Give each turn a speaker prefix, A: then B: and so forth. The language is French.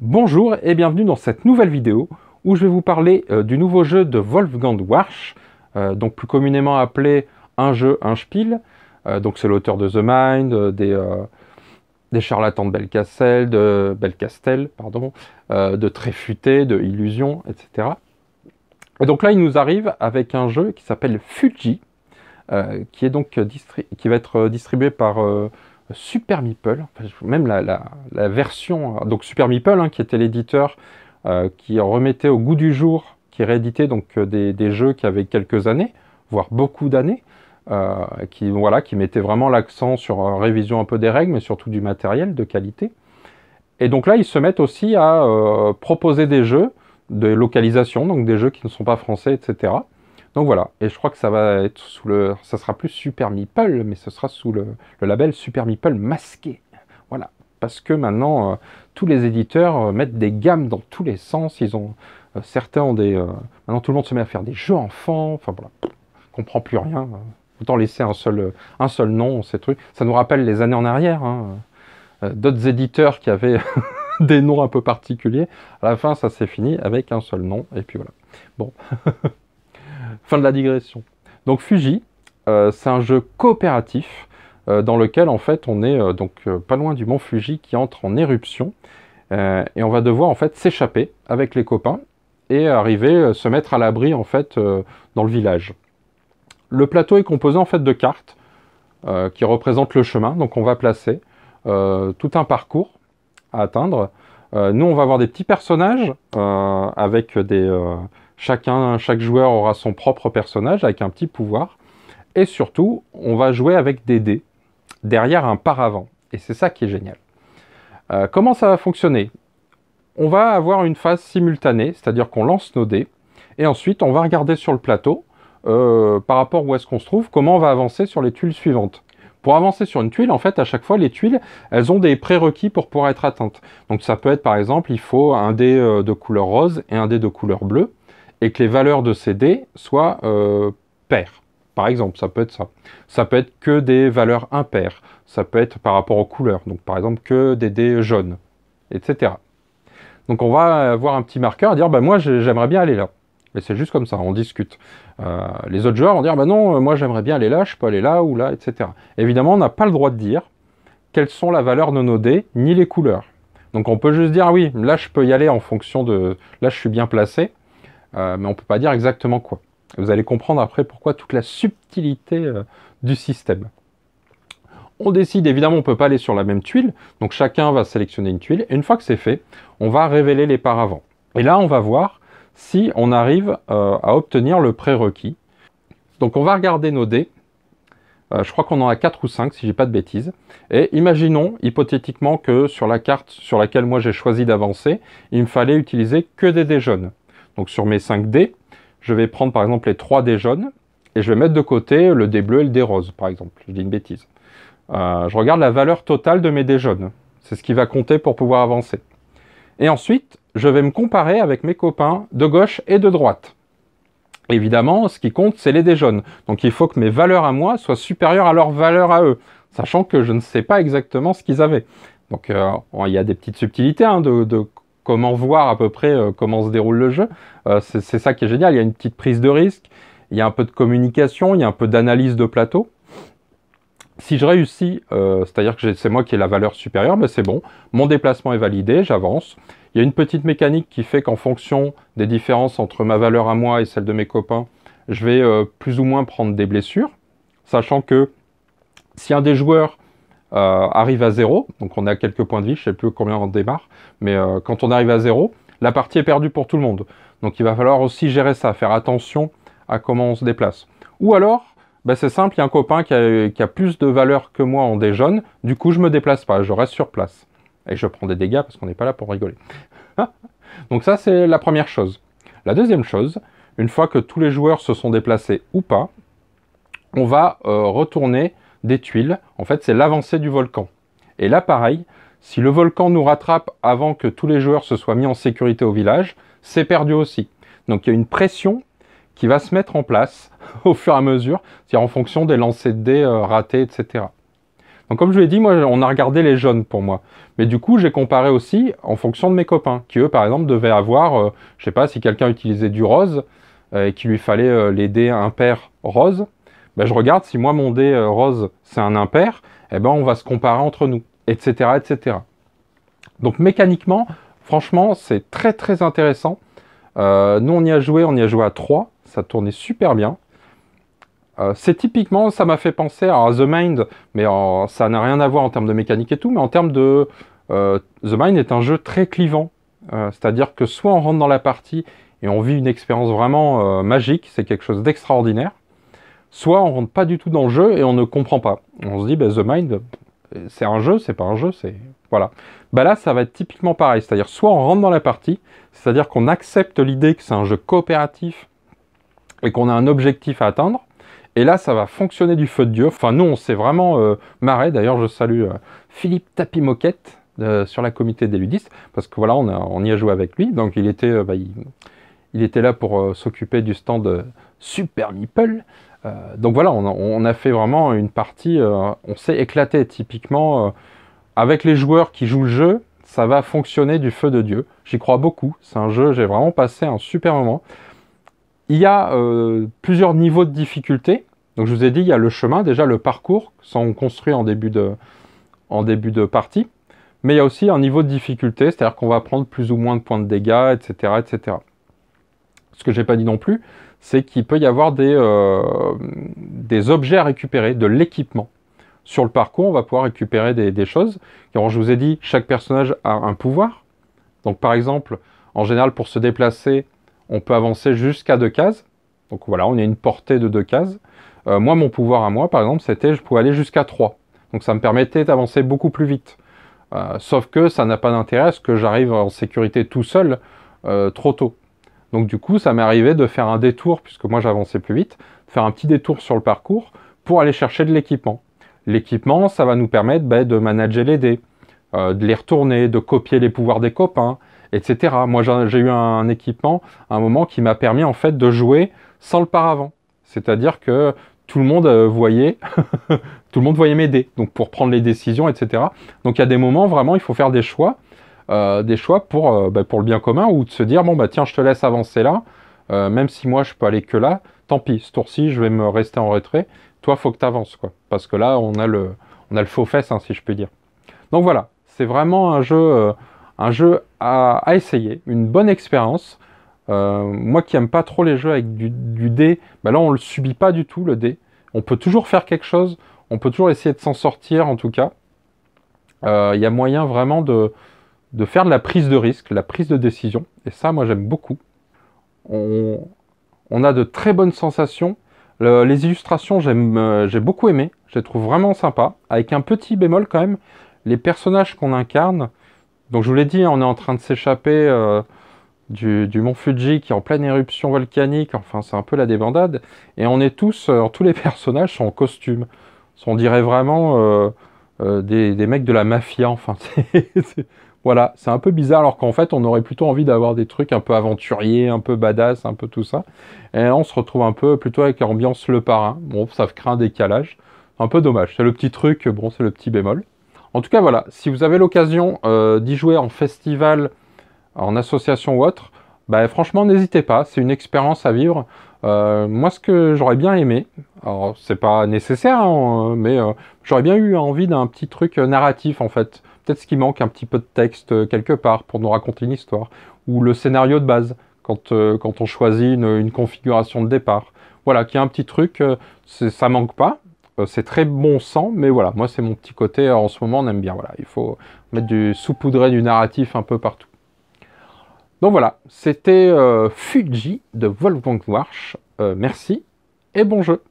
A: Bonjour et bienvenue dans cette nouvelle vidéo où je vais vous parler du nouveau jeu de Wolfgang Warsch, donc plus communément appelé un jeu, un spiel. Donc c'est l'auteur de The Mind, des Charlatans de Belcastel, pardon, de Tréfuté, de Illusion, etc. Et donc là il nous arrive avec un jeu qui s'appelle Fuji, qui est donc qui va être distribué par Super Meeple, enfin, même la version, donc Super Meeple, hein, qui était l'éditeur qui remettait au goût du jour, qui rééditait donc des jeux qui avaient quelques années, voire beaucoup d'années, qui mettait vraiment l'accent sur révision un peu des règles, mais surtout du matériel de qualité. Et donc là, ils se mettent aussi à proposer des jeux de localisation, donc des jeux qui ne sont pas français, etc. Donc voilà, et je crois que ça va être ça sera plus Super Meeple, mais ce sera sous le label Super Meeple masqué. Voilà, parce que maintenant, tous les éditeurs mettent des gammes dans tous les sens. Certains ont maintenant tout le monde se met à faire des jeux enfants. Enfin voilà, on comprend plus rien. Autant laisser un seul nom, ces trucs. Ça nous rappelle les années en arrière, hein. D'autres éditeurs qui avaient des noms un peu particuliers. À la fin, ça s'est fini avec un seul nom, et puis voilà. Bon. Fin de la digression. Donc Fuji, c'est un jeu coopératif dans lequel en fait on est pas loin du mont Fuji qui entre en éruption et on va devoir en fait s'échapper avec les copains et arriver se mettre à l'abri en fait dans le village. Le plateau est composé en fait de cartes qui représentent le chemin, donc on va placer tout un parcours à atteindre. Nous on va avoir des petits personnages avec chaque joueur aura son propre personnage avec un petit pouvoir. Et surtout, on va jouer avec des dés derrière un paravent. Et c'est ça qui est génial. Comment ça va fonctionner? On va avoir une phase simultanée, c'est-à-dire qu'on lance nos dés. Et ensuite, on va regarder sur le plateau, par rapport où est-ce qu'on se trouve, comment on va avancer sur les tuiles suivantes. Pour avancer sur une tuile, en fait, à chaque fois, les tuiles, elles ont des prérequis pour pouvoir être atteintes. Donc ça peut être, par exemple, il faut un dé de couleur rose et un dé de couleur bleue, et que les valeurs de ces dés soient paires. Par exemple, ça peut être ça. Ça peut être que des valeurs impaires. Ça peut être par rapport aux couleurs. Donc par exemple, que des dés jaunes, etc. Donc on va avoir un petit marqueur à dire, bah moi j'aimerais bien aller là. Et c'est juste comme ça, on discute. Les autres joueurs vont dire, bah non, moi j'aimerais bien aller là, je peux aller là ou là, etc. Évidemment, on n'a pas le droit de dire quelles sont la valeur de nos dés, ni les couleurs. Donc on peut juste dire, oui, là je peux y aller en fonction de... Là je suis bien placé. Mais on ne peut pas dire exactement quoi. Vous allez comprendre après pourquoi toute la subtilité du système. On décide, évidemment, on ne peut pas aller sur la même tuile, donc chacun va sélectionner une tuile, et une fois que c'est fait, on va révéler les paravents. Et là, on va voir si on arrive à obtenir le prérequis. Donc on va regarder nos dés, je crois qu'on en a 4 ou 5, si je dis pas de bêtises, et imaginons, hypothétiquement, que sur la carte sur laquelle moi j'ai choisi d'avancer, il me fallait utiliser que des dés jaunes. Donc sur mes 5 dés, je vais prendre par exemple les 3 dés jaunes et je vais mettre de côté le dé bleu et le dé rose, par exemple. Je dis une bêtise. Je regarde la valeur totale de mes dés jaunes. C'est ce qui va compter pour pouvoir avancer. Et ensuite, je vais me comparer avec mes copains de gauche et de droite. Évidemment, ce qui compte, c'est les dés jaunes. Donc il faut que mes valeurs à moi soient supérieures à leurs valeurs à eux, sachant que je ne sais pas exactement ce qu'ils avaient. Donc il y a des petites subtilités hein, de comment voir à peu près comment se déroule le jeu. C'est ça qui est génial, il y a une petite prise de risque, il y a un peu de communication, il y a un peu d'analyse de plateau. Si je réussis, c'est-à-dire que c'est moi qui ai la valeur supérieure, ben c'est bon, mon déplacement est validé, j'avance. Il y a une petite mécanique qui fait qu'en fonction des différences entre ma valeur à moi et celle de mes copains, je vais plus ou moins prendre des blessures, sachant que si un des joueurs arrive à 0, donc on a quelques points de vie, je ne sais plus combien on démarre, mais quand on arrive à 0, la partie est perdue pour tout le monde. Donc il va falloir aussi gérer ça, faire attention à comment on se déplace. Ou alors, ben c'est simple, il y a un copain qui a plus de valeur que moi en dés jaunes, du coup je ne me déplace pas, je reste sur place. Et je prends des dégâts parce qu'on n'est pas là pour rigoler. Donc ça c'est la première chose. La deuxième chose, une fois que tous les joueurs se sont déplacés ou pas, on va retourner des tuiles, en fait c'est l'avancée du volcan. Et là pareil, si le volcan nous rattrape avant que tous les joueurs se soient mis en sécurité au village, c'est perdu aussi. Donc il y a une pression qui va se mettre en place au fur et à mesure, c'est-à-dire en fonction des lancers de dés ratés, etc. Donc comme je l'ai dit, moi, on a regardé les jeunes pour moi. Mais du coup, j'ai comparé aussi en fonction de mes copains, qui eux, par exemple, devaient avoir, je sais pas, si quelqu'un utilisait du rose, et qu'il lui fallait les dés impairs rose, ben, je regarde si moi, mon dé rose, c'est un impair, eh ben, on va se comparer entre nous, etc., etc. Donc mécaniquement, franchement, c'est très très intéressant. Nous, on y a joué à 3, ça tournait super bien. C'est typiquement, ça m'a fait penser à The Mind, mais ça n'a rien à voir en termes de mécanique et tout, mais en termes de... The Mind est un jeu très clivant, c'est-à-dire que soit on rentre dans la partie et on vit une expérience vraiment magique, c'est quelque chose d'extraordinaire, soit on rentre pas du tout dans le jeu et on ne comprend pas. On se dit, bah, The Mind, c'est un jeu, c'est pas un jeu, c'est... Voilà. Bah là, ça va être typiquement pareil, c'est-à-dire soit on rentre dans la partie, c'est-à-dire qu'on accepte l'idée que c'est un jeu coopératif et qu'on a un objectif à atteindre, et là, ça va fonctionner du feu de Dieu. Enfin, nous, on s'est vraiment marré. D'ailleurs, je salue Philippe Tapimoquette sur la comité des ludistes, parce que voilà, on y a joué avec lui. Donc, il était là pour s'occuper du stand Super Meeple. Donc voilà, on a fait vraiment une partie, on s'est éclaté typiquement. Avec les joueurs qui jouent le jeu, ça va fonctionner du feu de Dieu. J'y crois beaucoup. C'est un jeu, j'ai vraiment passé un super moment. Il y a plusieurs niveaux de difficulté. Donc je vous ai dit, il y a le chemin, déjà le parcours, ça on construit en début de partie. Mais il y a aussi un niveau de difficulté, c'est-à-dire qu'on va prendre plus ou moins de points de dégâts, etc. etc. Ce que je n'ai pas dit non plus, c'est qu'il peut y avoir des objets à récupérer, de l'équipement. Sur le parcours, on va pouvoir récupérer des choses. Car je vous ai dit, chaque personnage a un pouvoir. Donc par exemple, en général, pour se déplacer, on peut avancer jusqu'à 2 cases. Donc voilà, on a une portée de 2 cases. Moi, mon pouvoir à moi, par exemple, c'était je pouvais aller jusqu'à 3. Donc ça me permettait d'avancer beaucoup plus vite. Sauf que ça n'a pas d'intérêt à ce que j'arrive en sécurité tout seul trop tôt. Donc du coup, ça m'est arrivé de faire un détour, puisque moi j'avançais plus vite, de faire un petit détour sur le parcours pour aller chercher de l'équipement. L'équipement, ça va nous permettre de manager les dés, de les retourner, de copier les pouvoirs des copains, etc. Moi, j'ai eu un équipement à un moment qui m'a permis en fait de jouer sans le paravent. C'est-à-dire que tout le monde voyait, tout le monde voyait mes dés, donc pour prendre les décisions, etc. Donc il y a des moments vraiment, il faut faire des choix pour le bien commun, ou de se dire bon bah tiens, je te laisse avancer là, même si moi je peux aller que là, tant pis, ce tour-ci je vais me rester en retrait. Toi, faut que tu avances, quoi, parce que là on a le faux fesse, hein, si je puis dire. Donc voilà, c'est vraiment un jeu à essayer, une bonne expérience. Moi qui aime pas trop les jeux avec du dé, bah là on le subit pas du tout, le dé. On peut toujours faire quelque chose, on peut toujours essayer de s'en sortir en tout cas. Il y a moyen vraiment de faire de la prise de risque, la prise de décision, et ça moi j'aime beaucoup. On a de très bonnes sensations. Les illustrations j'ai beaucoup aimé, je les trouve vraiment sympas, avec un petit bémol quand même, les personnages qu'on incarne. Donc je vous l'ai dit, on est en train de s'échapper du mont Fuji qui est en pleine éruption volcanique, enfin c'est un peu la débandade, et on est tous les personnages sont en costume. On dirait vraiment des mecs de la mafia, enfin voilà, c'est un peu bizarre, alors qu'en fait on aurait plutôt envie d'avoir des trucs un peu aventuriers, un peu badass, un peu tout ça, et là on se retrouve un peu plutôt avec l'ambiance Le Parrain. Bon, ça crée un décalage, un peu dommage, c'est le petit truc, bon c'est le petit bémol. En tout cas voilà, si vous avez l'occasion d'y jouer en festival, en association ou autre, bah, franchement n'hésitez pas, c'est une expérience à vivre. Moi ce que j'aurais bien aimé, alors c'est pas nécessaire, hein, mais j'aurais bien eu envie d'un petit truc narratif en fait. Peut-être ce qui manque, un petit peu de texte quelque part pour nous raconter une histoire, ou le scénario de base, quand on choisit une configuration de départ. Voilà, qu'il y a un petit truc, ça manque pas, c'est très bon sang, mais voilà, moi c'est mon petit côté, en ce moment on aime bien, voilà, il faut mettre saupoudrer du narratif un peu partout. Donc voilà, c'était Fuji de Wolfgang Warsch. Merci et bon jeu.